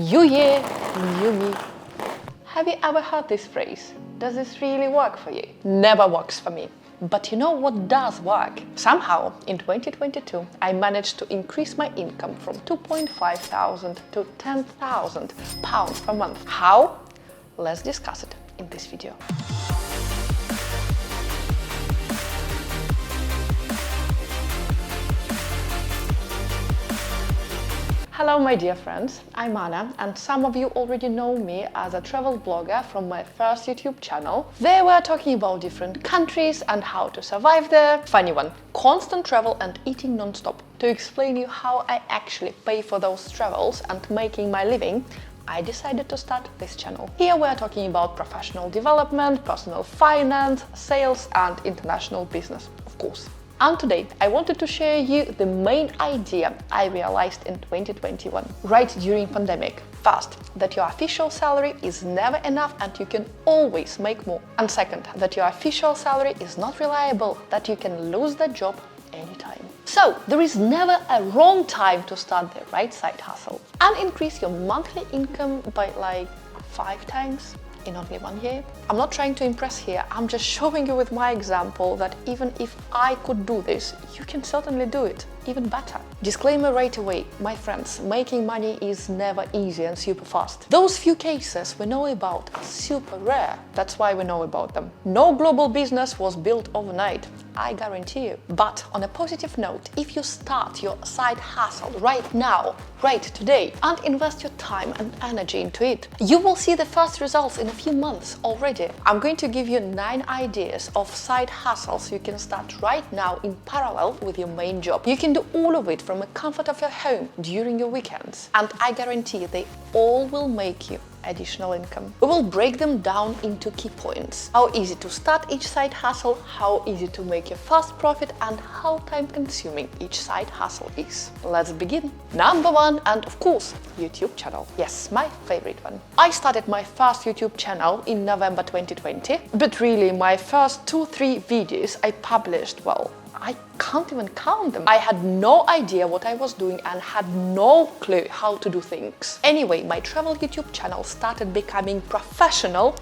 New year, new me. Have you ever heard this phrase? Does this really work for you? Never works for me. But you know what does work? Somehow, in 2022, I managed to increase my income from 2,500 to 10,000 pounds per month. How? Let's discuss it in this video. Hello my dear friends, I'm Anna, and some of you already know me as a travel blogger from my first YouTube channel. There we're talking about different countries and how to survive there. Funny one, constant travel and eating non-stop. To explain you how I actually pay for those travels and making my living, I decided to start this channel. Here we're talking about professional development, personal finance, sales and international business, of course. And today I wanted to share you the main idea I realized in 2021, right during pandemic. First, that your official salary is never enough and you can always make more. And second, that your official salary is not reliable, that you can lose that job anytime. So there is never a wrong time to start the right side hustle and increase your monthly income by like 5 times in only 1 year. I'm not trying to impress here, I'm just showing you with my example that even if I could do this, you can certainly do it, even better. Disclaimer right away, my friends, making money is never easy and super fast. Those few cases we know about are super rare, that's why we know about them. No global business was built overnight, I guarantee you. But on a positive note, if you start your side hustle right now, right today, and invest your time and energy into it, you will see the first results in a few months already. I'm going to give you 9 ideas of side hustles you can start right now in parallel with your main job. You can do all of it from the comfort of your home during your weekends, and I guarantee they all will make you additional income. We will break them down into key points. How easy to start each side hustle, how easy to make your first profit, and how time consuming each side hustle is. Let's begin. Number 1, and of course, YouTube channel. Yes, my favorite one. I started my first YouTube channel in November 2020, but really my first 2-3 videos I published, well, I can't even count them. I had no idea what I was doing and had no clue how to do things. Anyway, my travel YouTube channel started becoming professional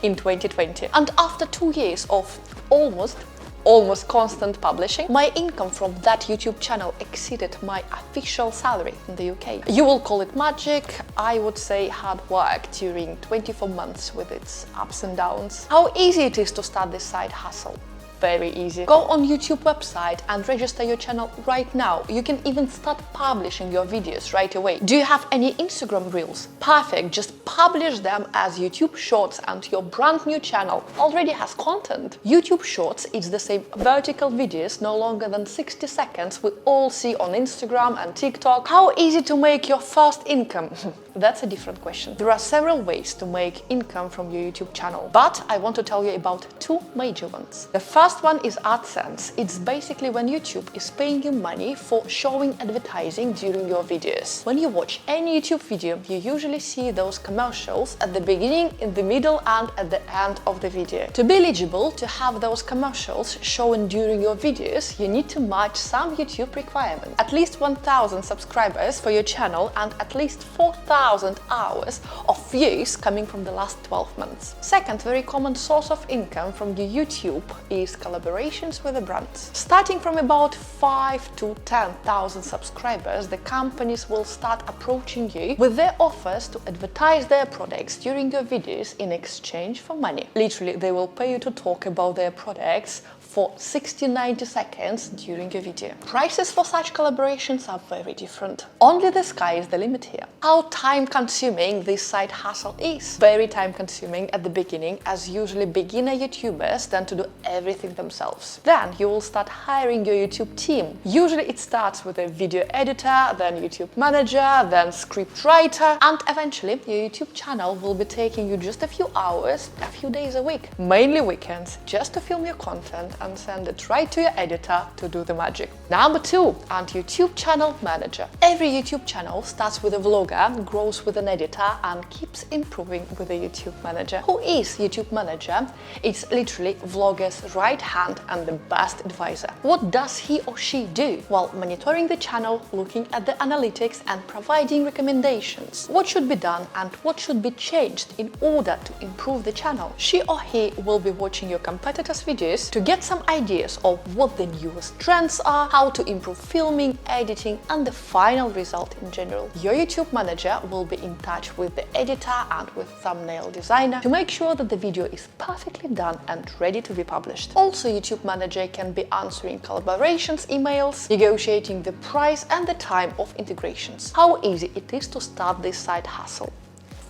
in 2020. And after 2 years of almost constant publishing, my income from that YouTube channel exceeded my official salary in the UK. You will call it magic, I would say hard work during 24 months with its ups and downs. How easy it is to start this side hustle. Very easy. Go on YouTube website and register your channel right now. You can even start publishing your videos right away. Do you have any Instagram reels? Perfect, just publish them as YouTube Shorts and your brand new channel already has content. YouTube Shorts is the same vertical videos no longer than 60 seconds we all see on Instagram and TikTok. How easy to make your first income? That's a different question. There are several ways to make income from your YouTube channel, but I want to tell you about 2 major ones. The first one is AdSense. It's basically when YouTube is paying you money for showing advertising during your videos. When you watch any YouTube video, you usually see those commercials at the beginning, in the middle, and at the end of the video. To be eligible to have those commercials shown during your videos, you need to match some YouTube requirements. At least 1,000 subscribers for your channel and at least 4,000 hours of views coming from the last 12 months. Second very common source of income from your YouTube is collaborations with the brands. Starting from about 5 to 10,000 subscribers, the companies will start approaching you with their offers to advertise their products during your videos in exchange for money. Literally, they will pay you to talk about their products for 60-90 seconds during your video. Prices for such collaborations are very different. Only the sky is the limit here. How time-consuming this side hustle is. Very time-consuming at the beginning, as usually beginner YouTubers tend to do everything themselves. Then you will start hiring your YouTube team. Usually it starts with a video editor, then YouTube manager, then script writer, and eventually your YouTube channel will be taking you just a few hours, a few days a week, mainly weekends, just to film your content and send it right to your editor to do the magic. Number 2, and YouTube channel manager. Every YouTube channel starts with a vlogger, grows with an editor, and keeps improving with a YouTube manager. Who is YouTube manager? It's literally vlogger's right hand and the best advisor. What does he or she do? Well, monitoring the channel, looking at the analytics, and providing recommendations. What should be done and what should be changed in order to improve the channel. She or he will be watching your competitors' videos to get some ideas of what the newest trends are, how to improve filming, editing, and the final result in general. Your YouTube manager will be in touch with the editor and with thumbnail designer to make sure that the video is perfectly done and ready to be published. Also, YouTube manager can be answering collaborations emails, negotiating the price and the time of integrations. How easy it is to start this side hustle.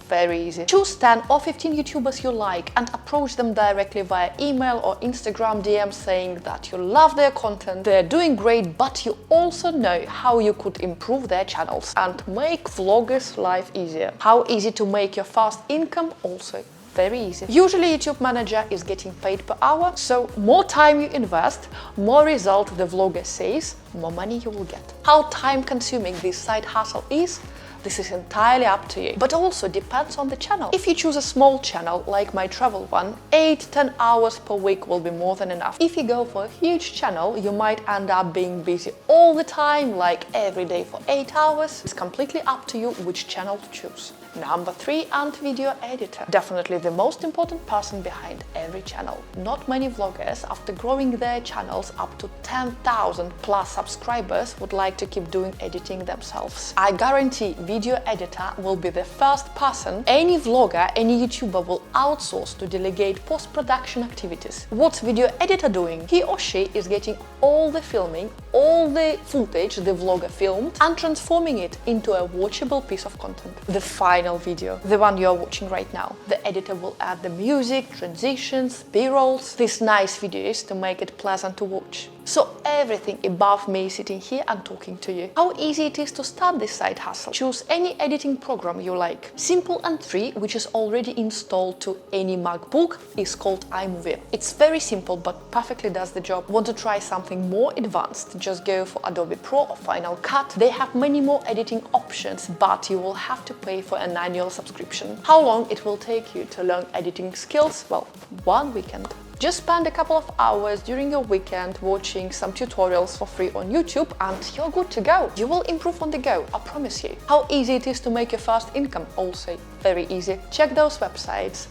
Very easy. Choose 10 or 15 YouTubers you like and approach them directly via email or Instagram DM saying that you love their content, they're doing great, but you also know how you could improve their channels and make vloggers' life easier. How easy to make your first income? Also very easy. Usually YouTube manager is getting paid per hour, so more time you invest, more result the vlogger says, more money you will get. How time consuming this side hustle is? This is entirely up to you, but also depends on the channel. If you choose a small channel like my travel one, 8-10 hours per week will be more than enough. If you go for a huge channel, you might end up being busy all the time, like every day for 8 hours. It's completely up to you which channel to choose. Number 3, and video editor. Definitely the most important person behind every channel. Not many vloggers, after growing their channels up to 10,000 plus subscribers, would like to keep doing editing themselves. I guarantee video editor will be the first person any vlogger, any YouTuber will outsource to delegate post-production activities. What's video editor doing? He or she is getting all the filming, all the footage the vlogger filmed, and transforming it into a watchable piece of content. The final video, the one you are watching right now. The editor will add the music, transitions, B-rolls, these nice videos to make it pleasant to watch. So everything above me sitting here and talking to you. How easy it is to start this side hustle. Choose any editing program you like. Simple and free, which is already installed to any MacBook, is called iMovie. It's very simple but perfectly does the job. Want to try something more advanced? Just go for Adobe Pro or Final Cut. They have many more editing options, but you will have to pay for an annual subscription. How long it will take you to learn editing skills? Well, 1 weekend. Just spend a couple of hours during your weekend watching some tutorials for free on YouTube and you're good to go. You will improve on the go, I promise you. How easy it is to make your first income? Also very easy. Check those websites.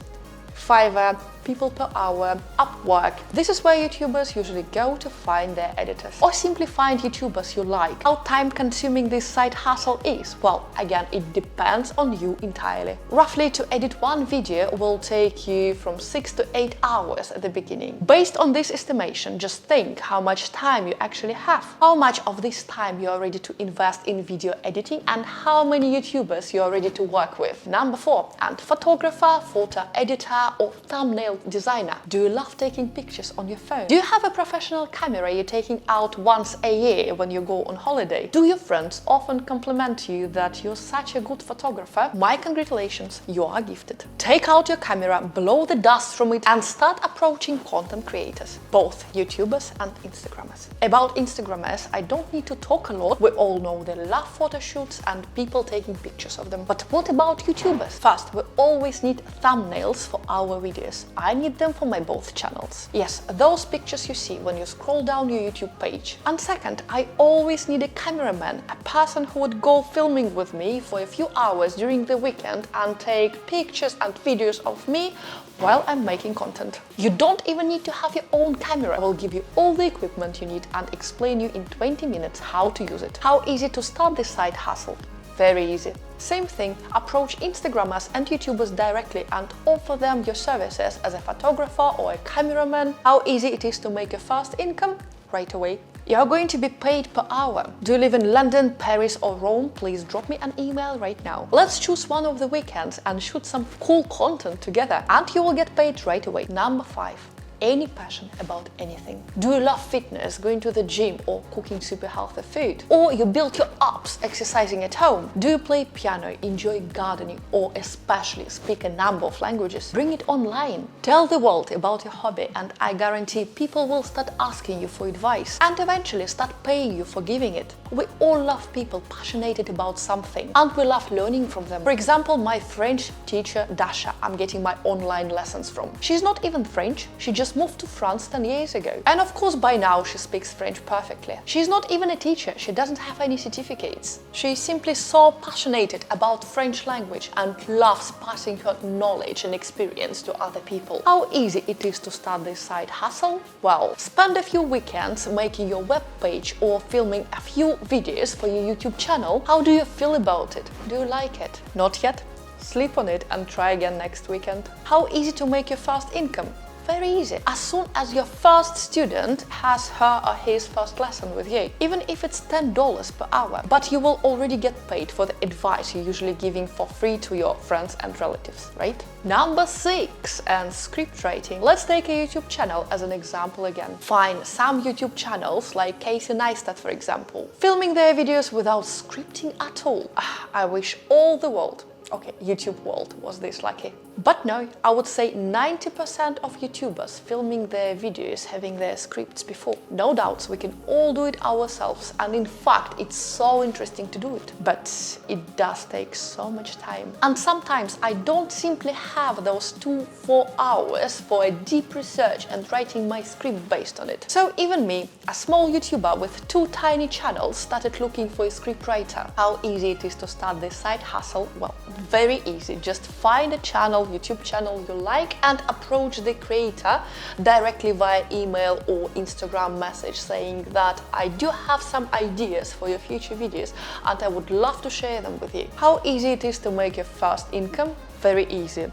Fiverr, People Per Hour, Upwork. This is where YouTubers usually go to find their editors. Or simply find YouTubers you like. How time-consuming this side hustle is? Well, again, it depends on you entirely. Roughly, to edit one video will take you from 6 to 8 hours at the beginning. Based on this estimation, just think how much time you actually have. How much of this time you are ready to invest in video editing and how many YouTubers you are ready to work with. Number 4, and photographer, photo editor, or thumbnail designer. Do you love taking pictures on your phone? Do you have a professional camera you're taking out once a year when you go on holiday? Do your friends often compliment you that you're such a good photographer? My congratulations, you are gifted. Take out your camera, blow the dust from it, and start approaching content creators, both YouTubers and Instagrammers. About Instagrammers, I don't need to talk a lot. We all know they love photo shoots and people taking pictures of them. But what about YouTubers? First, we always need thumbnails for our videos. I need them for my both channels. Yes, those pictures you see when you scroll down your YouTube page. And second, I always need a cameraman, a person who would go filming with me for a few hours during the weekend and take pictures and videos of me while I'm making content. You don't even need to have your own camera. I will give you all the equipment you need and explain you in 20 minutes how to use it. How easy to start this side hustle? Very easy. Same thing, approach Instagrammers and YouTubers directly and offer them your services as a photographer or a cameraman. How easy it is to make your first income? Right away. You are going to be paid per hour. Do you live in London, Paris or Rome? Please drop me an email right now. Let's choose one of the weekends and shoot some cool content together and you will get paid right away. Number 5. any passion about anything? Do you love fitness, going to the gym or cooking super healthy food? Or you build your abs exercising at home? Do you play piano, enjoy gardening or especially speak a number of languages? Bring it online. Tell the world about your hobby and I guarantee people will start asking you for advice and eventually start paying you for giving it. We all love people passionate about something and we love learning from them. For example, my French teacher Dasha, I'm getting my online lessons from. She's not even French, she just moved to France 10 years ago. And of course by now she speaks French perfectly. She's not even a teacher, she doesn't have any certificates. She's simply so passionate about French language and loves passing her knowledge and experience to other people. How easy it is to start this side hustle? Well, spend a few weekends making your web page or filming a few videos for your YouTube channel. How do you feel about it? Do you like it? Not yet? Sleep on it and try again next weekend. How easy to make your first income? Very easy. As soon as your first student has her or his first lesson with you, even if it's $10 per hour, but you will already get paid for the advice you're usually giving for free to your friends and relatives, right? Number 6, and script writing. Let's take a YouTube channel as an example again. Find some YouTube channels like Casey Neistat, for example, filming their videos without scripting at all. I wish all the world, okay, YouTube world was this lucky. But no, I would say 90% of YouTubers filming their videos having their scripts before. No doubts, we can all do it ourselves and in fact it's so interesting to do it. But it does take so much time. And sometimes I don't simply have those 2-4 hours for a deep research and writing my script based on it. So even me, a small YouTuber with 2 tiny channels, started looking for a script writer. How easy it is to start this side hustle? Well, very easy. Just find a channel, YouTube channel you like and approach the creator directly via email or Instagram message saying that I do have some ideas for your future videos and I would love to share them with you. How easy it is to make your first income? Very easy.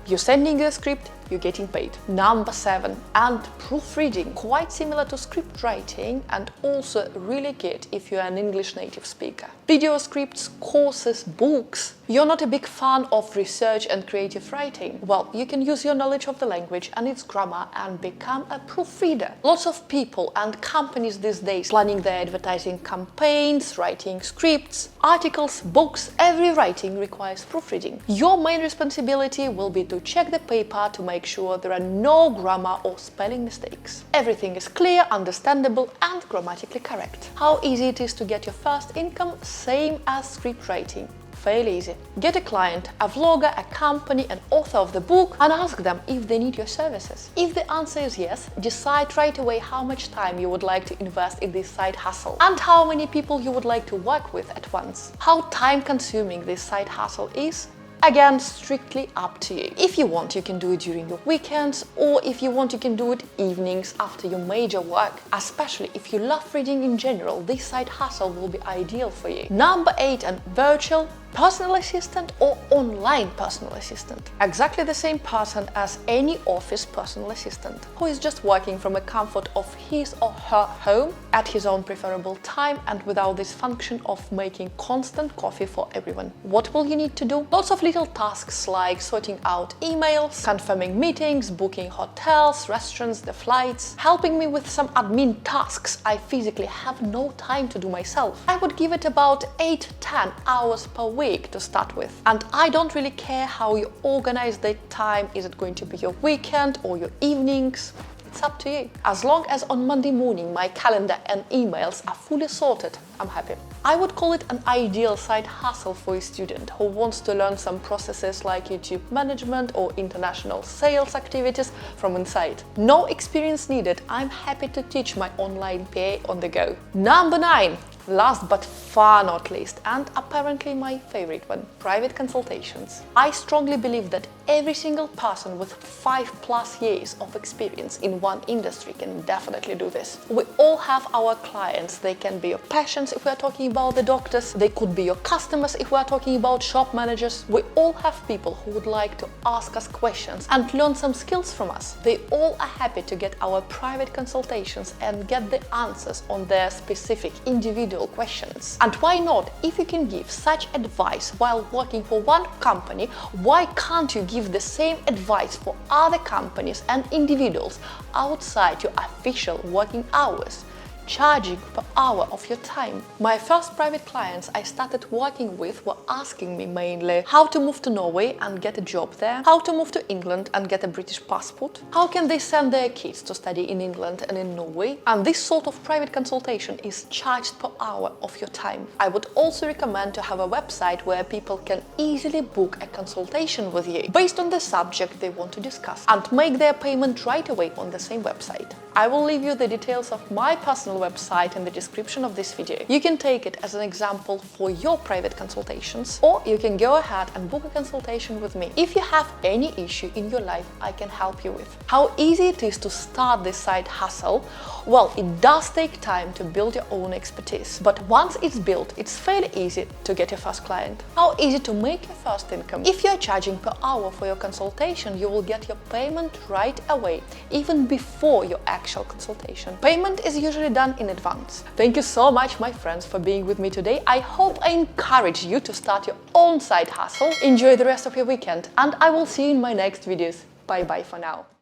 You're sending a script, you're getting paid. Number 7, and proofreading. Quite similar to script writing and also really good if you're an English native speaker. Video scripts, courses, books. You're not a big fan of research and creative writing? Well, you can use your knowledge of the language and its grammar and become a proofreader. Lots of people and companies these days planning their advertising campaigns, writing scripts, articles, books. Every writing requires proofreading. Your main responsibility will be to check the paper to make sure there are no grammar or spelling mistakes. Everything is clear, understandable and grammatically correct. How easy it is to get your first income? Same as script writing. Fairly easy. Get a client, a vlogger, a company, an author of the book and ask them if they need your services. If the answer is yes, decide right away how much time you would like to invest in this side hustle and how many people you would like to work with at once. How time-consuming this side hustle is? Again, strictly up to you. If you want, you can do it during your weekends, or if you want, you can do it evenings after your major work. Especially if you love reading in general, this side hustle will be ideal for you. Number 8, and virtual personal assistant or online personal assistant. Exactly the same person as any office personal assistant, who is just working from the comfort of his or her home at his own preferable time and without this function of making constant coffee for everyone. What will you need to do? Lots of little tasks like sorting out emails, confirming meetings, booking hotels, restaurants, the flights, helping me with some admin tasks I physically have no time to do myself. I would give it about 8-10 hours per week to start with. And I don't really care how you organize the time. Is it going to be your weekend or your evenings? It's up to you. As long as on Monday morning my calendar and emails are fully sorted, I'm happy. I would call it an ideal side hustle for a student who wants to learn some processes like YouTube management or international sales activities from inside. No experience needed. I'm happy to teach my online PA on the go. Number 9. Last but far not least, and apparently my favorite one, private consultations. I strongly believe that every single person with 5+ years of experience in one industry can definitely do this. We all have our clients. They can be your patients if we are talking about the doctors. They could be your customers if we are talking about shop managers. We all have people who would like to ask us questions and learn some skills from us. They all are happy to get our private consultations and get the answers on their specific individual individual questions. And why not? If you can give such advice while working for one company, why can't you give the same advice for other companies and individuals outside your official working hours, charging per hour of your time? My first private clients I started working with were asking me mainly how to move to Norway and get a job there, how to move to England and get a British passport, how can they send their kids to study in England and in Norway, and this sort of private consultation is charged per hour of your time. I would also recommend to have a website where people can easily book a consultation with you based on the subject they want to discuss and make their payment right away on the same website. I will leave you the details of my personal website in the description of this video. You can take it as an example for your private consultations, or you can go ahead and book a consultation with me. If you have any issue in your life, I can help you with. How easy it is to start this side hustle? Well, it does take time to build your own expertise, but once it's built, it's fairly easy to get your first client. How easy to make your first income? If you're charging per hour for your consultation, you will get your payment right away, even before your actual consultation. Payment is usually done in advance. Thank you so much, my friends, for being with me today. I hope I encourage you to start your own side hustle. Enjoy the rest of your weekend, and I will see you in my next videos. Bye bye for now.